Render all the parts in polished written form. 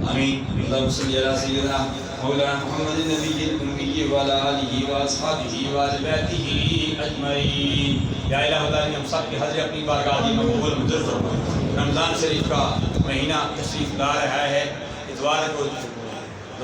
آمین۔ اللہم صلی علی سیدنا مولانا محمد النبی الأمی وعلی آلہ واصحابہ وآل بیتہ اجمعین۔ یا الہ العالمین، ہم سب کے حضر اپنی بارگاہ میں مقبول منظور فرما۔ رمضان شریف کا مہینہ تشریف لا رہا ہے، اتوار کو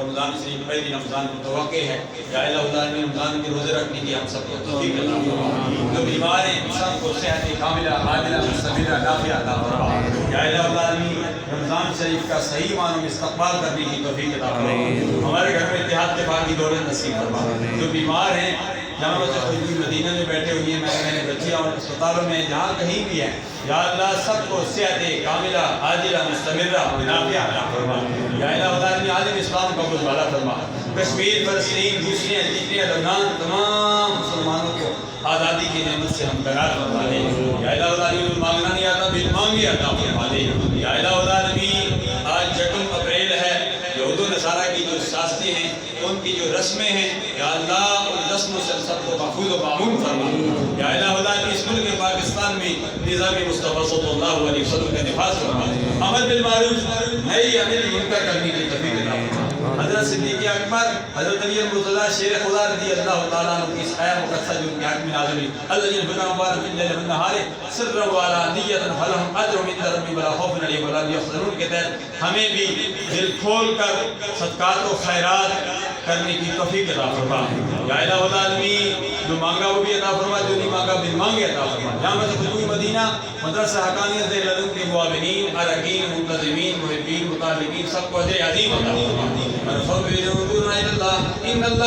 رمضان شریف پہلی رمضان متوقع ہے۔ یا الہ العالمین، رمضان کے روزے رکھنے کی ہم سب کو توفیق عطا فرما۔ جو بیمار ہیں سب کو صحت کاملہ عاجلہ مستمرہ نافعہ عطا فرما۔ یا الہ العالمین، رمضان شریف کا صحیح معنوں میں استقبال کرنے کی توفیق عطا فرما۔ ہمارے گھر میں اتحاد اتفاق کی دولت نصیب فرما۔ جو بیمار ہیں جہاں سے خوشبو مدینہ میں بیٹھے ہوئی ہیں، میں بچیاں اور اسپتالوں میں جہاں کہیں بھی ہیں، یا اللہ سب کو صحت کاملہ عاجلہ مستمرہ نافعہ عطا فرما۔ یا الہ العالمین، عالم اسلام کا بزرگوالا فرما۔ کشمیر، فلسطین، دوسری تیسری لبنان، تمام مسلمانوں کو آزادی کی نعمت سے ہم درار فرما دے۔ یا الہ العالمین، مانگنا نہیں آتا بل مانگے عطا فرما دے۔ یا الہ العالمین، آج 6 اپریل ہے، یہود و نصارہ کی جو سازشیں ہیں، ان کی جو رسمیں ہیں، یا اللہ ان رسموں سے سب کو محفوظ و معمون فرما۔ یا الہ العالمین، اس ملک پاکستان میں نظام مصطفیٰ صلی اللہ علیہ وسلم کا نفاذ فرما۔ امر بالمعروف نہی عن المنکر کرنے کی توفیق عطا فرما۔ حضرت صدیق اکبر، حضرت علی مرتضیٰ شیر خدا رضی اللہ تعالیٰ عنہ کی اس آیت مقدسہ جو ان کے حق میں نازل ہوئی، الذین بنا مبارک اللیل والنہار سرا وعلانیۃ فلہم اجر عند ربہم ولا خوف علیہم ولا هم یحزنون کے تحت ہمیں بھی دل کھول کر صدقات و خیرات کرنے کی توفیق عطا فرما۔ یا الہ العالمین، جو مانگا وہ بھی عطا فرما، جو نہیں مانگا بن مانگے عطا فرما۔ جامع خشوع مدینہ مدرسہ حقانیت ذیل العلوم کے معاونین، اراکین، منتظمین، محبین، مطالبین، سب کو اجر عظیم عطا فرما۔